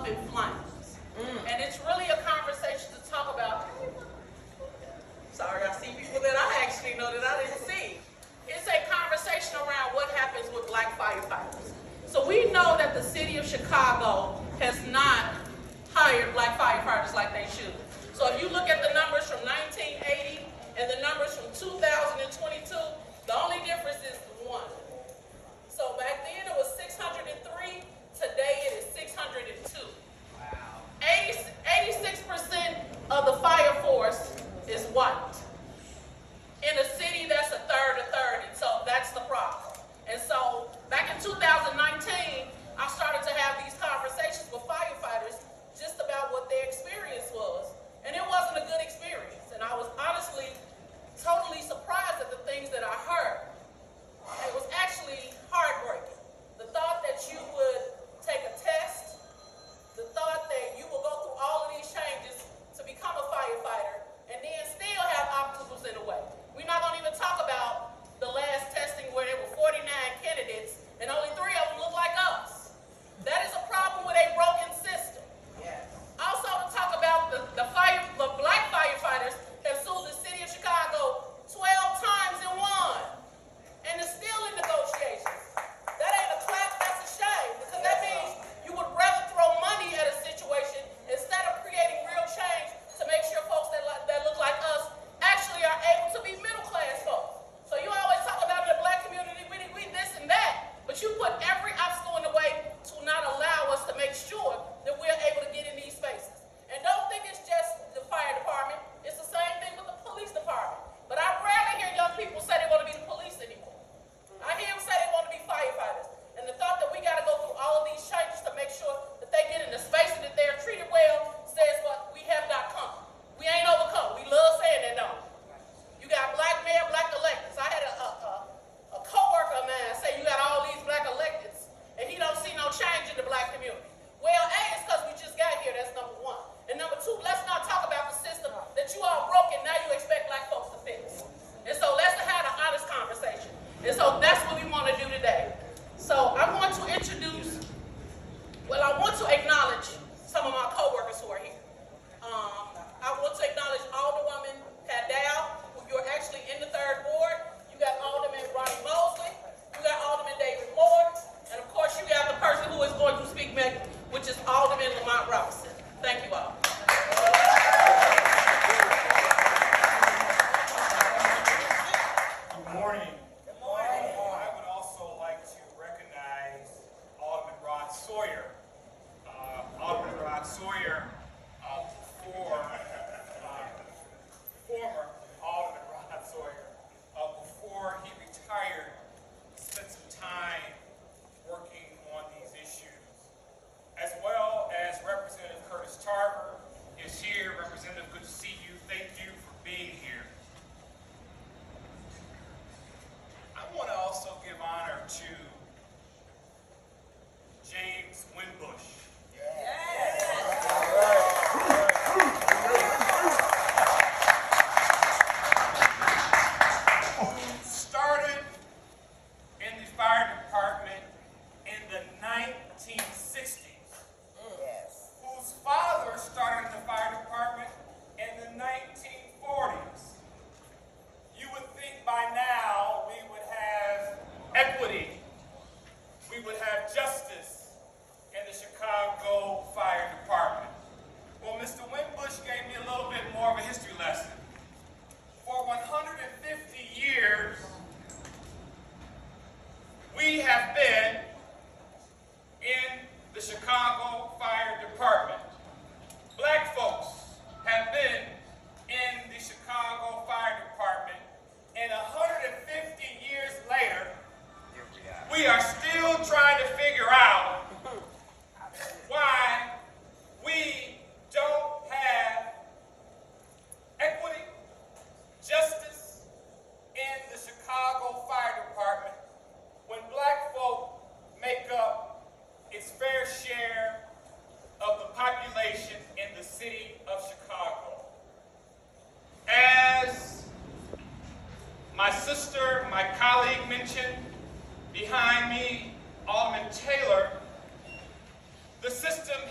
in flames. And it's really a conversation to talk about. Sorry, I see people that I actually know that I didn't see. It's a conversation around what happens with black firefighters. So we know that the city of Chicago has not hired black firefighters like they should. So if you look at the numbers from 1980 and the numbers from 2022, the only difference is one. So back then it was 603, today it is 602. Wow. 86% of the fire force is white. In a city that's a third, and so that's the problem. And so back in 2019, I started to have these conversations with firefighters just about what their experience was. And it wasn't a good experience. And I was honestly totally surprised at the things that I heard. It was actually heartbreaking. The thought that you would take a test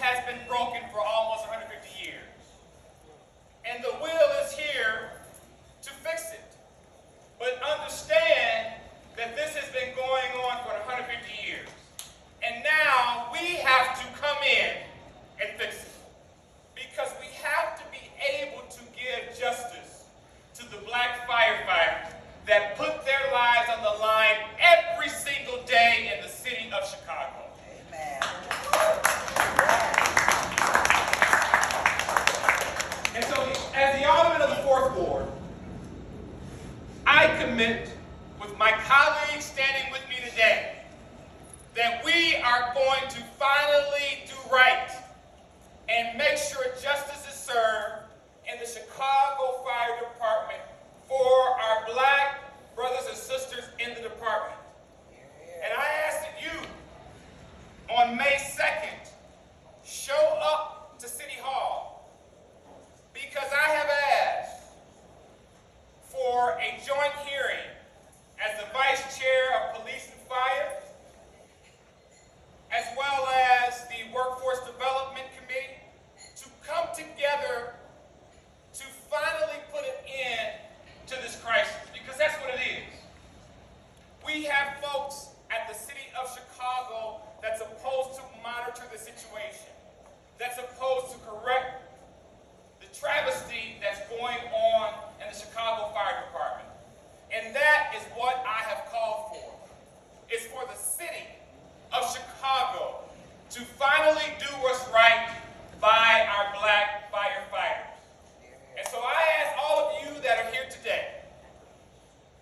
has been broken for almost 150 years. And the will is here to fix it. But understand that this has been going on for 150 years. And now we have to come in and fix it. Because we have to be able to give justice to the black firefighters that put their lives on the line every single day in the city of Chicago. Amen. And so, as the alderman of the 4th Ward, I commit with my colleagues standing with me today that we are going to finally do right and make sure justice is served in the Chicago Fire Department for our black brothers and sisters in the department. And I ask that you, on May 2nd, show up to City Hall, because I have asked for a joint hearing as the Vice Chair of Police and Fire, as well as the Workforce Development Committee, to come together to finally put an end to this crisis, because that's what it is. We have folks at the city of Chicago that's supposed to monitor the situation, that's supposed to correct the travesty that's going on in the Chicago Fire Department. And that is what I have called for. It's for the city of Chicago to finally do what's right by our black firefighters. And so I ask all of you that are here today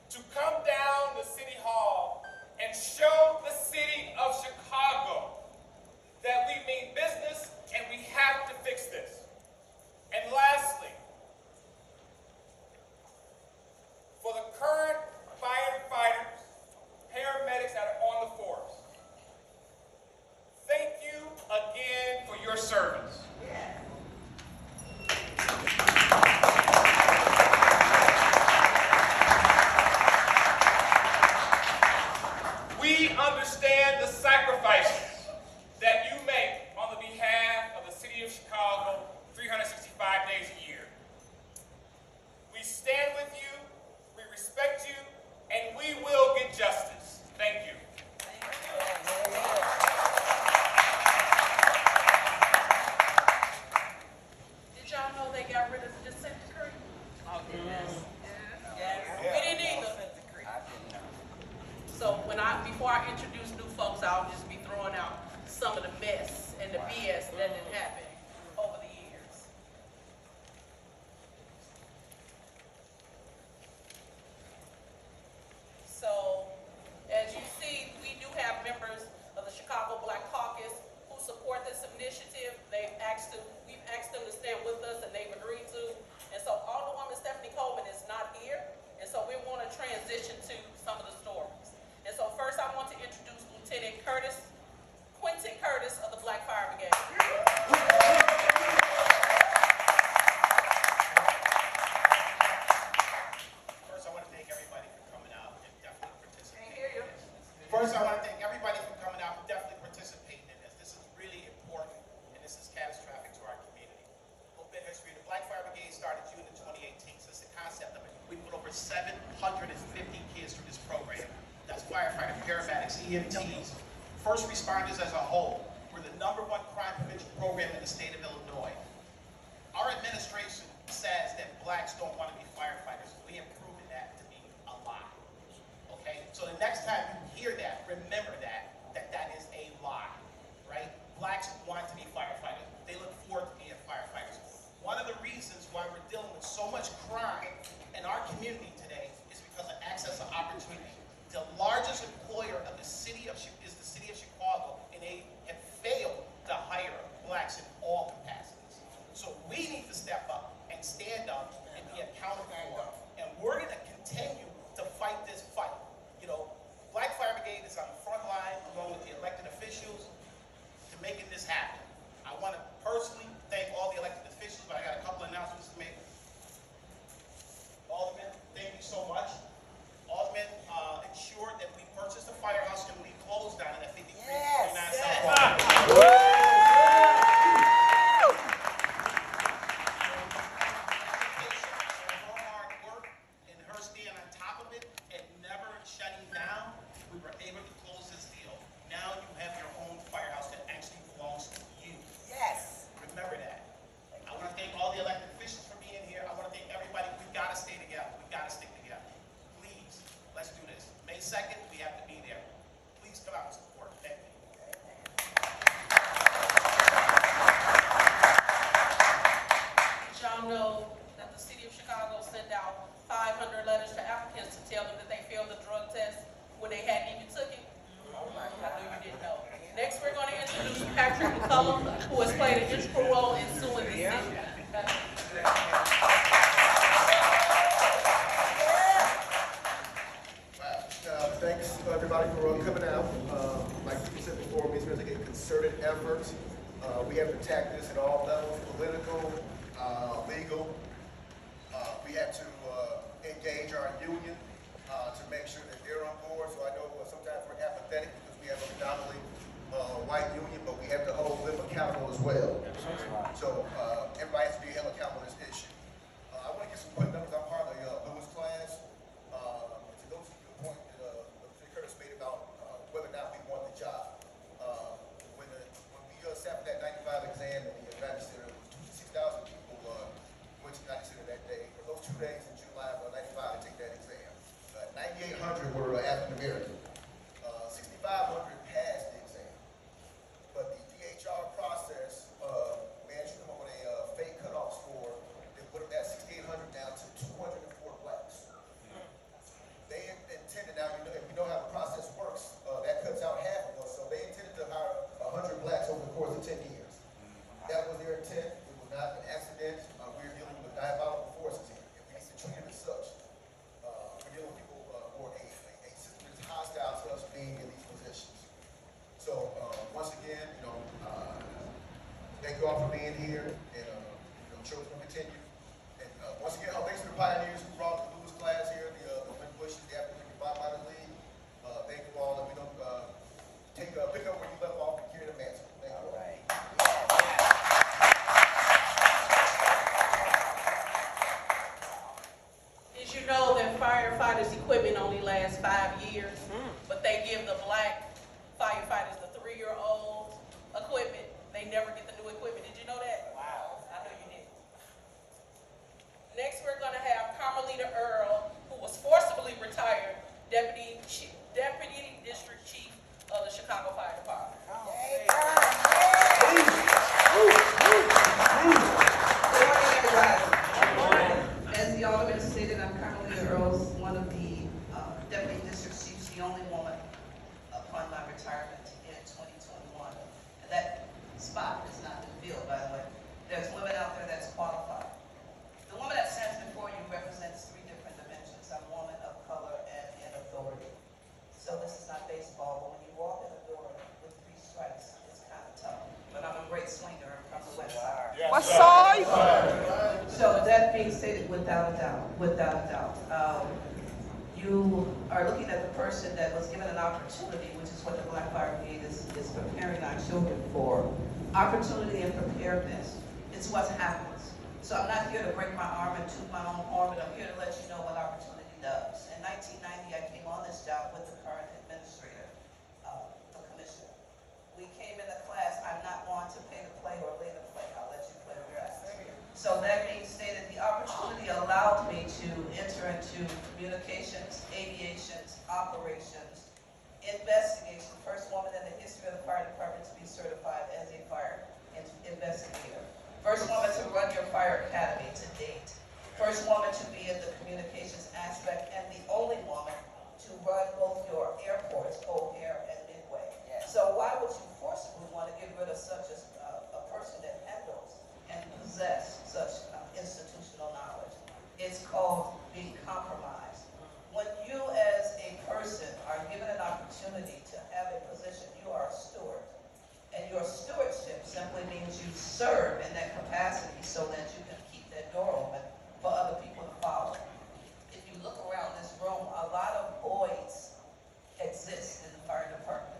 to come down to City Hall and show the city of Chicago that we mean business and we have to fix this. And lastly, for the current firefighters, paramedics that are on the force, thank you again for your service. We understand the sacrifices that you make on the behalf of the city of Chicago 365 days a year. We stand with you, we respect you, and we will get justice. Thank you. Did y'all know they got rid of the consent decree? Yes. We didn't either. So before I introduce new folks, I'll just be throwing out some of the mess and the BS that didn't happen over the years. So, as you see, we do have members of the Chicago Black Caucus who support this initiative. We've asked them to stand with us, and they've agreed to. And so, Alderwoman Stephanie Coleman is not here, and so we want to transition to some of the stories. And so, first, I want to introduce Lieutenant Quentin Curtis of the Black Fire Brigade. First, I want to thank everybody for coming out and definitely participating. Can't hear you. First, I want to thank everybody for coming out and definitely participating in this. This is really important, and this is catastrophic to our community. A little bit of history. The Black Fire Brigade started June of 2018, so it's the concept of it. We put over 750 kids through this program. That's firefighters, paramedics, EMTs, first responders as a whole. We're the #1 crime prevention program in the state of Illinois. Our administration says that blacks don't want to be firefighters. We have proven that to be a lie. Okay? So the next time you hear that, remember that is a lie. Right? Blacks want to be firefighters. They look forward to being firefighters. One of the reasons why we're dealing with so much crime in our community today is because of access to opportunity. The largest employer of the city of is the city of Chicago in who has played an integral role in suing the city. Thanks everybody for coming out. Like you said before, it's going to take a concerted effort. We have to attack this at all levels, political, legal. We have to engage our union to make sure that they're on board. So I know sometimes we're apathetic because we have a predominantly white union, but we have to hold them accountable as well. So everybody has to be held accountable to this issue. I want to get some quick numbers. I'm part of the Lewis class. To go to the point that Curtis made about whether or not we want the job. When we sat for that 95 exam in the United Center, 6,000 people went to the United Center that day. For those 2 days in July of 95 to take that exam. 9,800 were African American. 6,500 passed the exam. But the DHR process managed to come up with a fake cutoff score that put that 6,800 down to 204 blacks. They intended, now if you know how the process works, that cuts out half of us. So they intended to hire 100 blacks over the course of 10 years. That was their intent. It was not an accident. We're dealing with diabolical forces here. And we need to treat it as such. We're dealing with people who are a system that's hostile to us being in these positions. So once again, thank you all for being here, and church will continue. And once again, thanks to the pioneers who brought the Lewis class here, the Lynn Bushes, the African Bob Minor League. Thank you all, and we don't pick up where you left off and carry the mantle. Thank you all. Right. Did you know that firefighters' equipment only lasts 5 years, but they give the black firefighters the 3-year-old equipment? They never get the new equipment. Did you know that? Wow. I know you did. Next, we're going to have Carmelita Earl, who was forcibly retired Deputy District Chief of the Chicago Fire Department. Good morning, everybody. As the alderman stated, I'm Carmelita Earls, one of the deputy district chiefs, the only woman upon my retirement in 2021. And that spot has not been filled, by the way. There's women out there that's qualified. The woman that stands before you represents 3 different dimensions. I'm a woman of color and in authority. So this is not baseball, but when you walk in the door with 3 strikes, it's kind of tough. But I'm a great swinger. I'm from the west side. Yes, What sir. side? So that being stated, without a doubt, you are looking at the person that was given an opportunity, which is what the Black Fire Brigade is preparing our children for. Opportunity and preparedness. It's what happens. So I'm not here to break my arm and toot my own horn, but I'm here to let you know what opportunity does. In 1990, I came on this job with the current administrator, the commissioner. We came in the class. I'm not one to pay to play or lay to play. I'll let you play the rest. So that being stated, the opportunity allowed me to enter into communications, aviations, operations, investigation. First woman in the history of the fire department to be certified as a fire investigator. First woman to run your fire academy to date. First woman to be in the communications aspect, and the only woman to run both your airports, O'Hare and Midway. Yes. So why would you forcibly want to get rid of such a person that handles and possess such institutional knowledge? It's called being compromised. When you as a person are given an opportunity to have a position, you are a steward. And your stewardship simply means you serve in that capacity so that you can keep that door open for other people to follow. If you look around this room, a lot of voids exist in the fire department.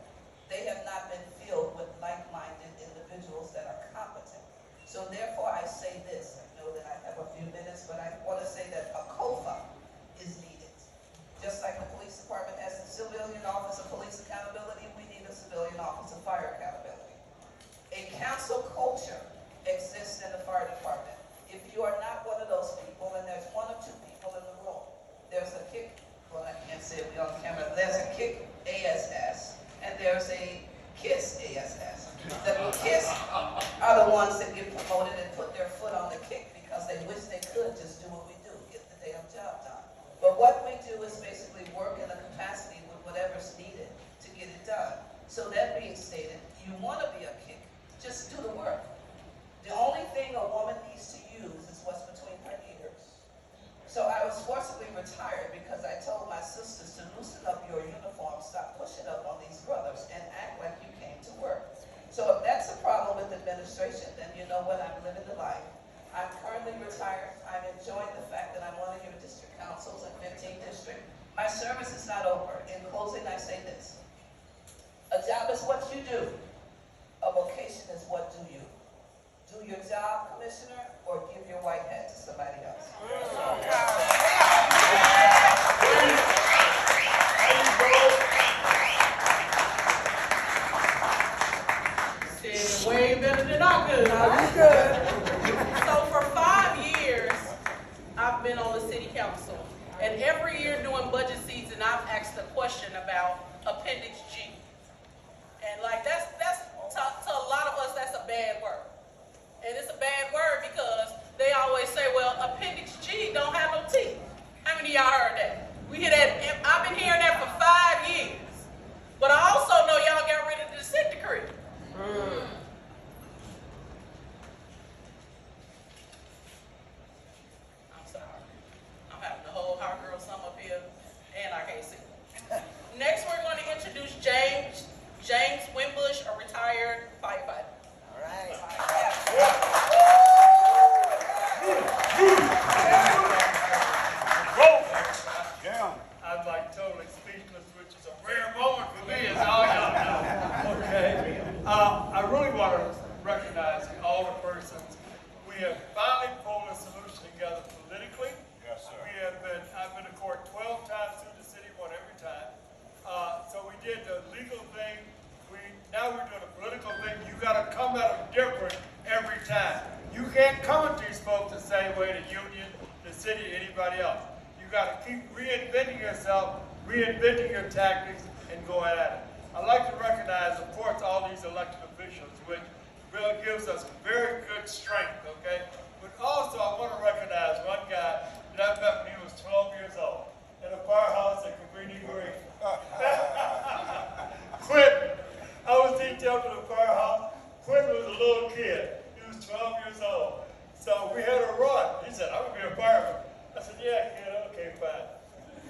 They have not been filled with like-minded individuals that are competent. So therefore I say this, I know that I have a few minutes, but I want to say that a COFA is needed. Just like the police department has the civilian office of police accountability, we need a civilian office of fire accountability. A council culture exists in the fire department. If you are not one of those people, and there's 1 or 2 people in the room, there's a kick, well I can't say it on camera, there's a kick ASS, and there's a KISS ASS. The KISS are the ones that get promoted and put their foot on the kick because they wish they could just do what we do, get the damn job done. But what we do is basically work in the capacity with whatever's needed to get it done. So that being stated, you want to be a kick, just do the work. The only thing a woman needs to use is what's between her ears. So I was forcibly retired because I told my sisters to loosen up your uniform, stop pushing up on these brothers, and act like you came to work. So if that's a problem with administration, then you know what, I'm living the life. I'm currently retired. I'm enjoying the fact that I'm one of your district councils in 15th district. My service is not over. In closing, I say this. A job is what you do. A vocation is what do you. Do your job, Commissioner, or give your white hat to somebody else. Said way better than I could. So for 5 years, I've been on the city council. And every year during budget season, I've asked a question about Appendix G. And like that's to a lot of us, that's a bad word. And it's a bad word because they always say, well, Appendix G don't have no teeth. How many of y'all heard that? We hear that, I've been hearing that for 5 years. But I also know y'all got rid of the consent decree. I'm sorry. I'm having the whole hot girl sum up here, and I can't see. Next, we're going to introduce James Wimbush, a retired firefighter. All right. I'm like totally speechless, which is a rare moment for me, as all y'all know. Okay. I really want to recognize all the persons. We have finally pulled a solution together politically. Yes, sir. I've been to court 12 times through the city, won every time. So we did the legal thing. Now we're doing a political thing. You got to come at them different every time. You can't come at these folks the same way, the union, the city, anybody else. You got to keep reinventing yourself, reinventing your tactics, and going at it. I'd like to recognize, of course, all these elected officials, which really gives us very good strength, okay? But also, I want to recognize one guy that I met when he was 12 years old in a firehouse at Cabrini Green. Quentin. I was detailed to the firehouse. Quentin was a little kid. He was 12 years old. So we had a run. He said, I'm going to be a fireman. I said, yeah, kid, okay, fine.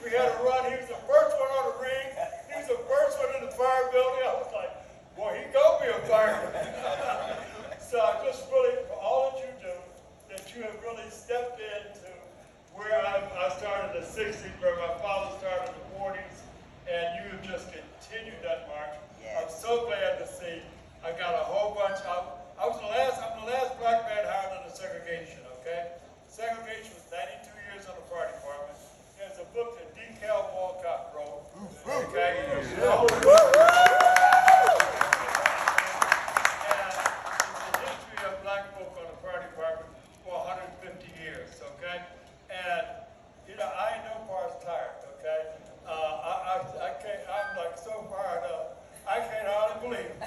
We had a run. He was the first one on the ring. He was the first one in the fire building. I was like, boy, he going to be a fireman. So I just really, for all that you do, that you have really stepped into where I started in the 60s, where my father started in the 40s, and you have just continued that march. I'm so glad to see. I got a whole bunch. I'm the last black man hired under segregation. Okay, segregation was 92 years on the fire department. There's a book that Decal Walcott wrote. Okay, and it's the history of black folk on the fire department for 150 years. Okay, and I ain't no parts tired. Okay, I can't. I'm like so fired up. I can't hardly believe it.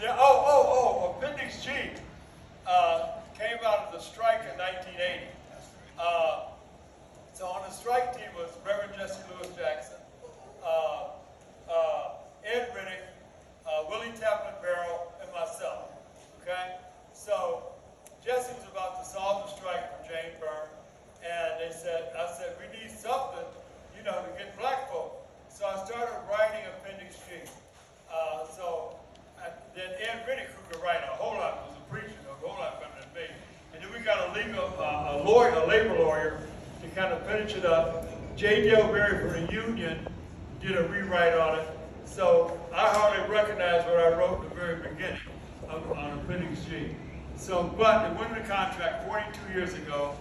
Yeah, Appendix G came out of the strike in 1980. So on the strike team was Reverend Jesse Lewis Jackson, Ed Riddick, Willie Taplin Barrow, and myself. Okay? So Jesse was about to solve the strike for Jane Byrne, and I said, we need something, to get black folk. So I started writing Appendix G. Then Ed Riddick, who could write a whole lot, was a preacher, a whole lot better than me. And then we got a labor lawyer, to kind of finish it up. J. Dale Berry from the union did a rewrite on it. So I hardly recognize what I wrote in the very beginning on Appendix G. But it went into contract 42 years ago,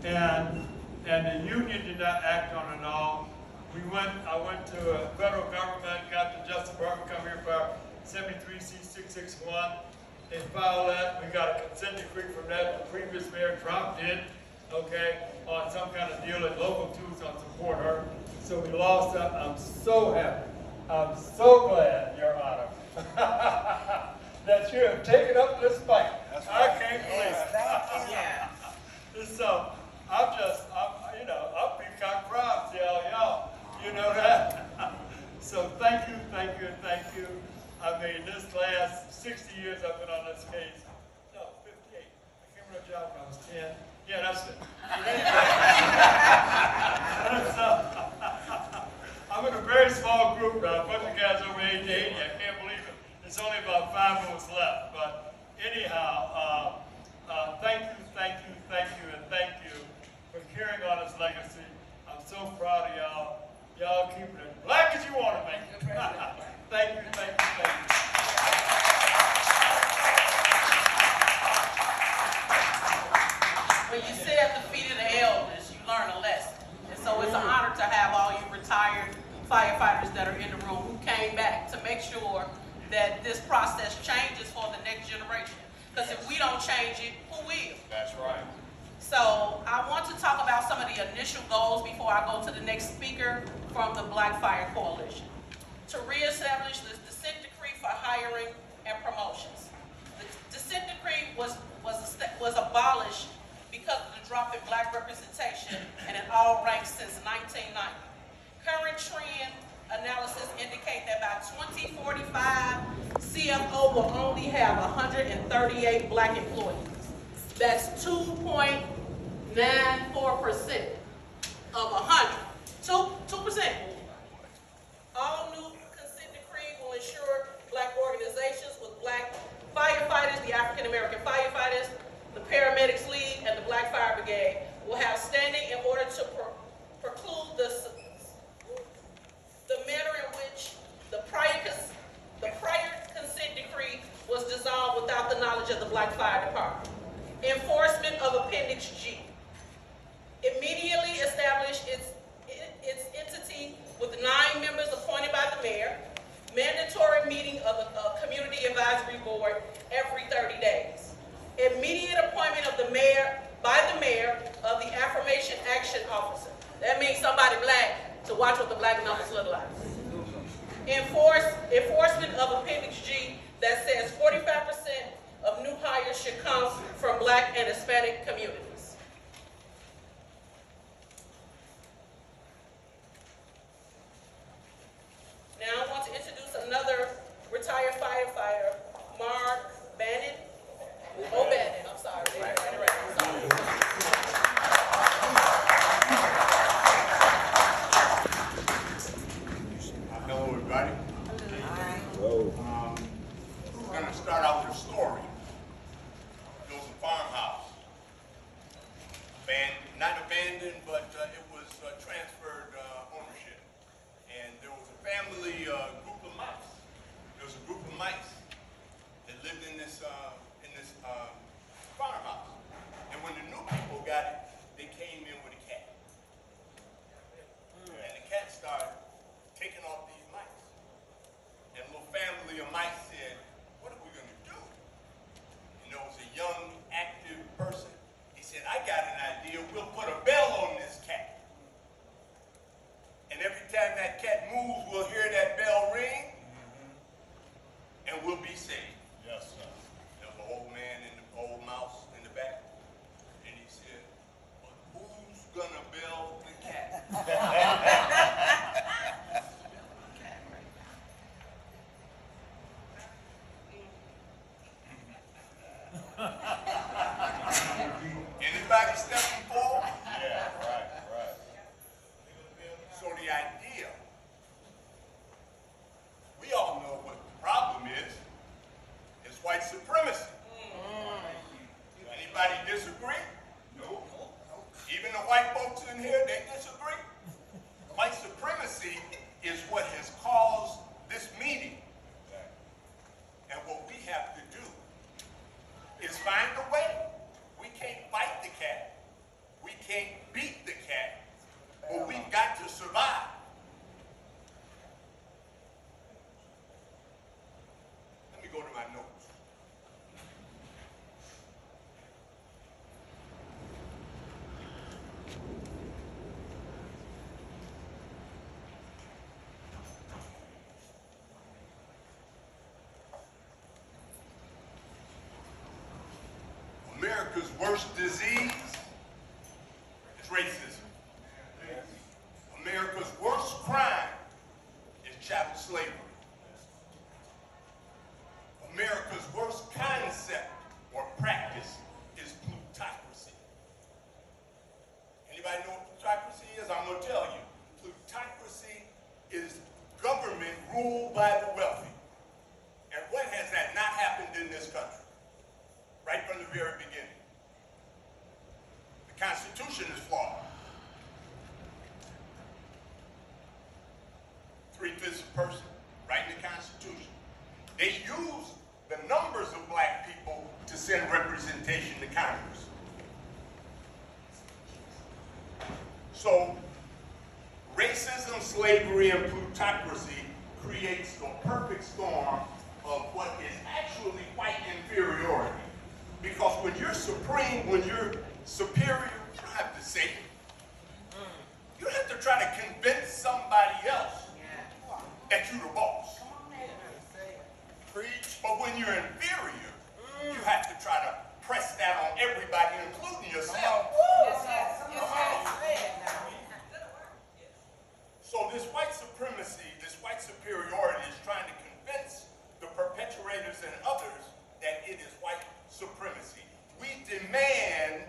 and the union did not act on it at all. I went to a federal government, got the Justice Department come here for 73C661. They filed that. We got a consent decree from that. The previous mayor, Trump, did, on some kind of deal that local tools on support her. So we lost that. I'm so happy. I'm so glad, Your Honor, that you have taken up this fight. I can't believe it. Yeah. So I'm peacock proud to y'all. You know that? So thank you. I mean, this last 60 years I've been on this case. No, 58. I came on a job when I was 10. Yeah, that's it. I'm in a very small group now, a bunch of guys over age 80. I can't believe it. It's only about 5 of us left. But anyhow, thank you, and thank you for carrying on this legacy. I'm so proud of y'all. Y'all keeping it black as you want to make it. Thank you. When you sit at the feet of the elders, you learn a lesson. And so it's an honor to have all you retired firefighters that are in the room who came back to make sure that this process changes for the next generation. Because if we don't change it, who will? That's right. So I want to talk about some of the initial goals before I go to the next speaker from the Black Fire Coalition. To reestablish the dissent decree for hiring and promotions. The dissent decree was abolished because of the drop in black representation and in all ranks since 1990. Current trend analysis indicate that by 2045, CFO will only have 138 black employees. That's 2.94% of 100. 2%. All new consent decree will ensure black organizations with black firefighters, the African American firefighters, the Paramedics League, and the Black Fire Brigade will have standing in order to preclude the manner in which the prior consent decree was dissolved without the knowledge of the Black Fire Department. Enforcement of Appendix G. Immediately establish its entity with 9 members appointed by the mayor. Mandatory meeting of the Community Advisory Board every 30 days. Immediate appointment of the mayor, by the mayor, of the Affirmation Action Officer. That means somebody black to watch what the black numbers look like. Enforcement of Appendix G that says 45% of new hires should come from black and Hispanic communities. Now I want to introduce another retired firefighter, Mark Bannon. O'Bannon, I'm sorry. Right. Hello, everybody. I'm going to start out with a story. There was a farmhouse. Not abandoned, but it was transferred ownership. And there was a family group of mice. There was a group of mice that lived in this farmhouse. And when the new people got it, they came in with a cat. And the cat started taking off these mice. And a little family of mice said, what are we going to do? And there was a young, active person. He said, I got an idea. We'll put a bell on this cat. And every time that cat moves, we'll hear that bell ring. And we'll be saved. Yes, sir. There was an old man and the old mouse in the back. And he said, well, who's going to bell the cat? Anybody stepping forward? Yeah, right. So the idea, we all know what the problem is. It's white supremacy. Anybody disagree? No. Even the white folks in here, they disagree? White supremacy is what has caused this meeting. And what we have to do is find a way. We can't fight the cat. We can't beat the cat. But we've got to survive. Let me go to my notes. America's worst disease is racism. America's worst crime is chattel slavery. America's right from the very beginning. The Constitution is flawed. 3/5 of a person, right in the Constitution. They use the numbers of black people to send representation to Congress. So, racism, slavery, and plutocracy creates the perfect storm of what is actually white inferiority. Because when you're supreme, when you're superior, you don't have to say it. You don't have to try to convince somebody else that you're the boss. Preach. But when you're inferior, you have to try to press that on everybody, including yourself. So this white supremacy, this white superiority is trying to convince the perpetuators and others that it is white supremacy. We demand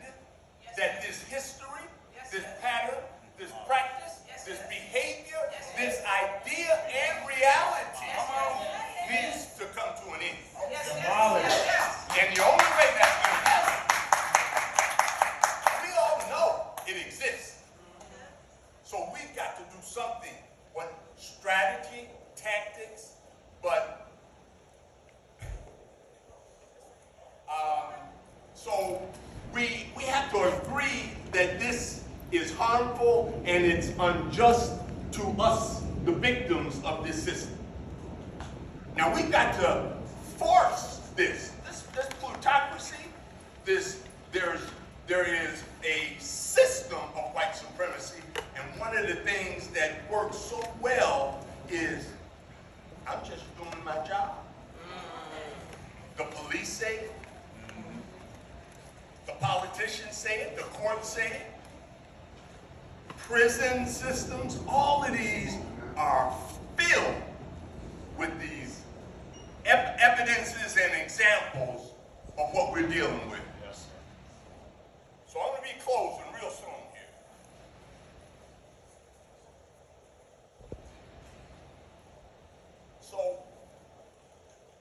that this history, this pattern, this practice, this behavior, this idea and reality needs to come to an end. And the only way that's going to happen, we all know it exists. So we've got to do something. What strategy, tactics, but so we have to agree that this is harmful and it's unjust to us, the victims of this system. Now we've got to force this plutocracy, there is a system of white supremacy, and one of the things that works so well is, I'm just doing my job. The police say it, the politicians say it, the courts say it, prison systems, all of these are filled with these evidences and examples of what we're dealing with. Yes, sir. So I'm going to be closing real soon here. So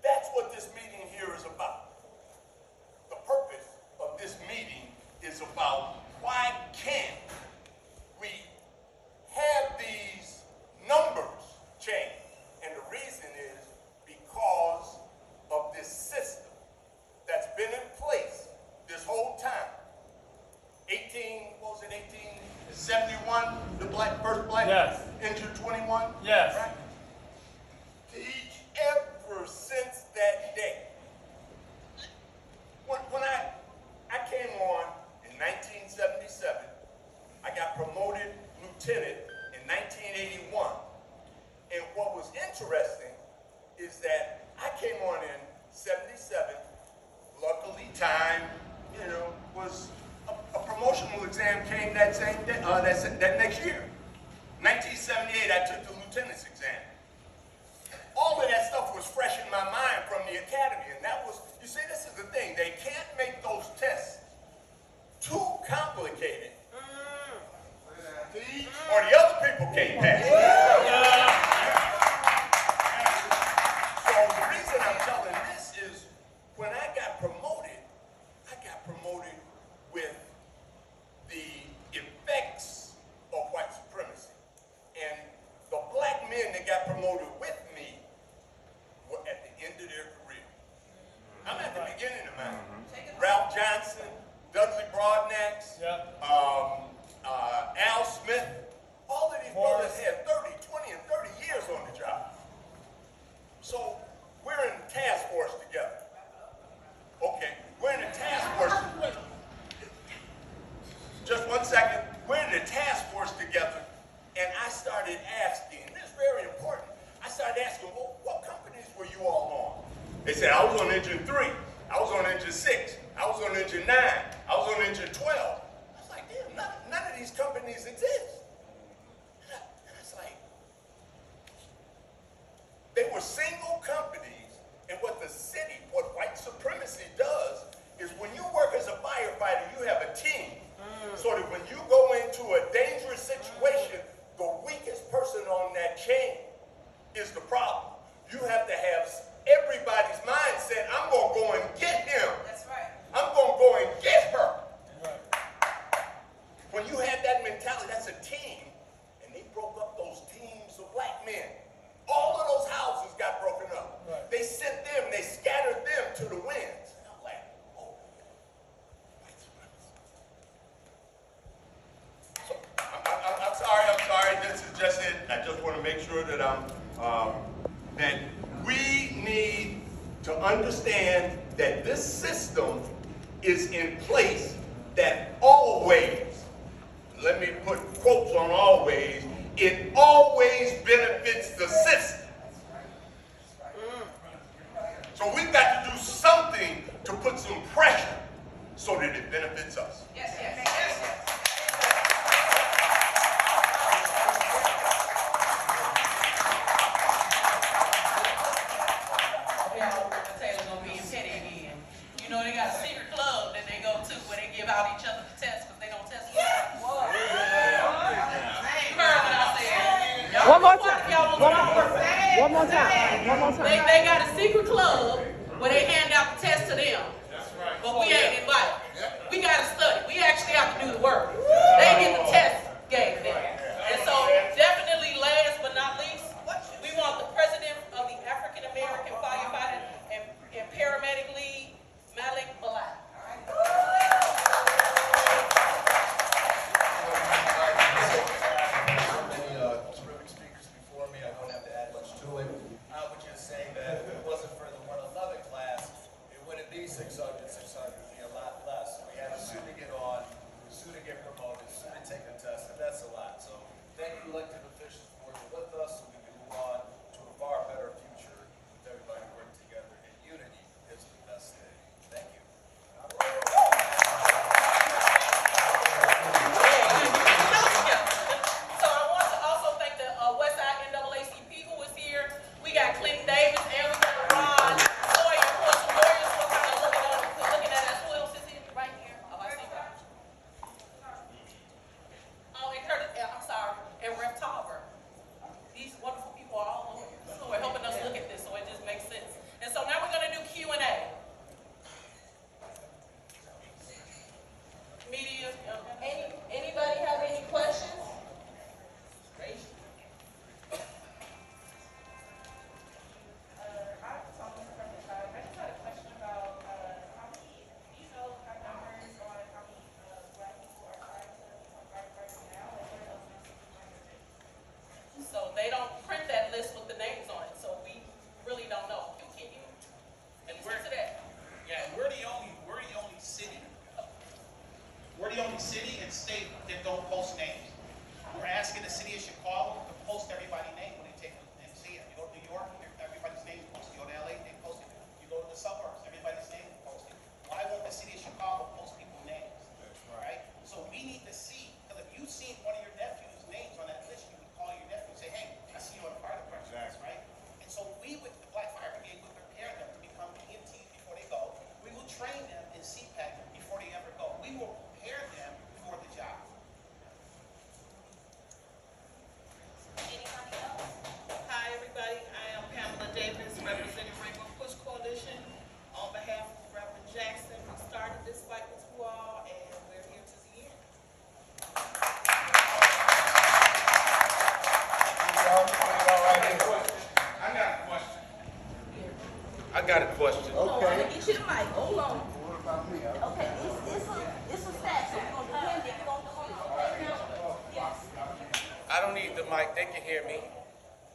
that's what this meeting here is about. The purpose of this meeting is about why can't we have these numbers change? And the reason is because of this system that's been in place this whole time. 1871, the first black injured 21? Yes. Right? Ever since that day. When I came on in 1977, I got promoted lieutenant in 1981. And what was interesting is that I came on in 77. Luckily, time, was a promotional exam came that same day, that next year. 1978, I took the lieutenant's exam. All of that stuff was fresh in my mind from the academy, and that was, you see, this is the thing. They can't make those tests too complicated, or the other people can't pass. So the reason I'm telling this is, when I got promoted with the effects of white supremacy. And the black men that got promoted with me were at the end of their career. I'm at the beginning of mine. Ralph Johnson, Dudley Broadnax, Al Smith, all of these brothers had 30, 20, and 30 years on the job. So we're in the task force together. Okay, we're in the task force. Just 1 second. We're in the task force together, and I started asking, and this is very important, I started asking, well, what companies were you all on? They said, I was on engine 3, I was on engine 6, I was on engine 9, I was on engine 12. I was like, damn, none of these companies exist. And I was like, they were single companies, and what white supremacy does is when you work as a firefighter, you have a team. So that when you go into a dangerous situation, the weakest person on that chain is the problem. You have to have everybody's mindset, I'm going to go and get him. That's right. understand that this system is in place that always, let me put quotes on always, it always benefits the system. So we've got to do something to put some pressure so that it benefits us. Yes, yes, yes, yes. Taylor gonna be in petty again. You know they got a secret club that they go to where they give out each other the tests because they don't test each other. You heard what I said. One more time. Y'all One want more time. One more time. One more time. They got a secret club where they hand out the test to them. But we ain't invited. We gotta study. We actually have to do the work. They get the test gave them. And so definitely last but not least, we want the president of the African American Firefighter and Paramedic League, Malik Balak. Many terrific speakers before me. I don't have to add much to it. I would just say that if it wasn't for the 111 class, it wouldn't be 600. 600 would be a lot less. We had a student get on, a student get promoted, a student take a test, and that's a lot. So thank you, elected officials, for working with us so we can move on to a far better future with everybody working together in unity is the best thing. Thank you. So I want to also thank the Westside NAACP who was here. We got Clinton Davis and we got Ron Sawyer, of course, the lawyers were kind of looking at us. Who else is here? Right here. Oh, I see that. Oh, and Curtis, I'm sorry, and Rep. Tauber. These wonderful people are all lawyers who are helping us look at this, so it just makes sense. And so now we're going to do Q&A. Media, anybody have any questions? Raise your I just had a question about how many, you know, numbers on how many Black people are trying to become firefighters now, and where those numbers are. So they don't print that list with the names on it, so we really don't know. Can you speak to that? Yeah, we're the only city. We're the only city and state that don't post names. We're asking the city of Chicago to post everybody's name when they take and see it. You go to New York, everybody's name is posted. You go to LA, they post it. You go to the suburbs, everybody's name is posted. Why won't the city of Chicago post people's names? Right? So we need to see, because if you see one of your nephew's names on that list, you would call your nephew and say, hey, I see you on the fire department, right? And so we would, the Black Fire Brigade would prepare them to become EMTs before they go. We will train them in CPAC before they ever go. We will prepare them for the job. Anybody else? Hi, everybody. I am Pamela Davis, representing Rainbow Push Coalition. On behalf of Reverend Jackson, we started this fight with you all, and we're here to the end. I got a question. Okay. Get you the mic. Hold on. What about me? Okay, it's a stat, so we're gonna depend if you're gonna yes. I don't need the mic. They can hear me.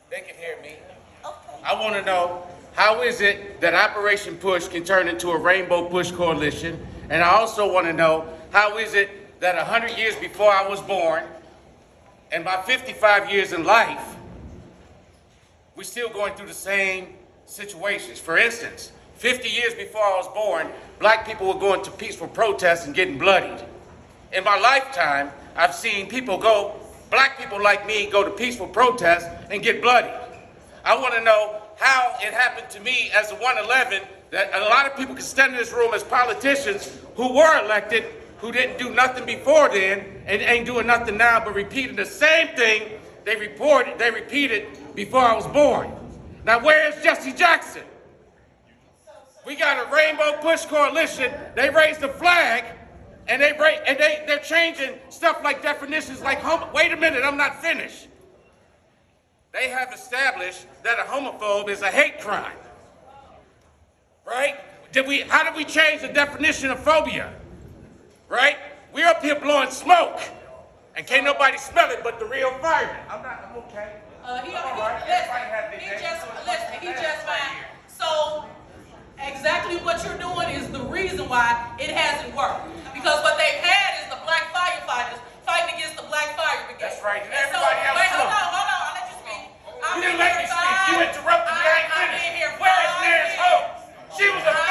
They can hear me. Okay. I want to know, how is it that Operation Push can turn into a Rainbow Push Coalition? And I also want to know, how is it that 100 years before I was born, and my 55 years in life, we're still going through the same situations? For instance, 50 years before I was born, black people were going to peaceful protests and getting bloodied. In my lifetime, I've seen people go, black people like me, go to peaceful protests and get bloodied. I want to know how it happened to me as a 111 that a lot of people can stand in this room as politicians who were elected, who didn't do nothing before then and ain't doing nothing now, but repeating the same thing they repeated before I was born. Now, where is Jesse Jackson? We got a Rainbow Push Coalition. They raised the flag, and they're changing stuff like definitions like wait a minute, I'm not finished. They have established that a homophobe is a hate crime. Right? How did we change the definition of phobia? Right? We're up here blowing smoke, and can't nobody smell it but the real fireman. I'm okay. He just fine. So Exactly what you're doing is the reason why it hasn't worked. Because what they've had is the black firefighters fighting against the black fire brigade. That's right, and so, everybody else wait, too. hold on, I'll let you speak. You didn't let me speak. You interrupted me. I ain't finished. Where is Mary's home? She was a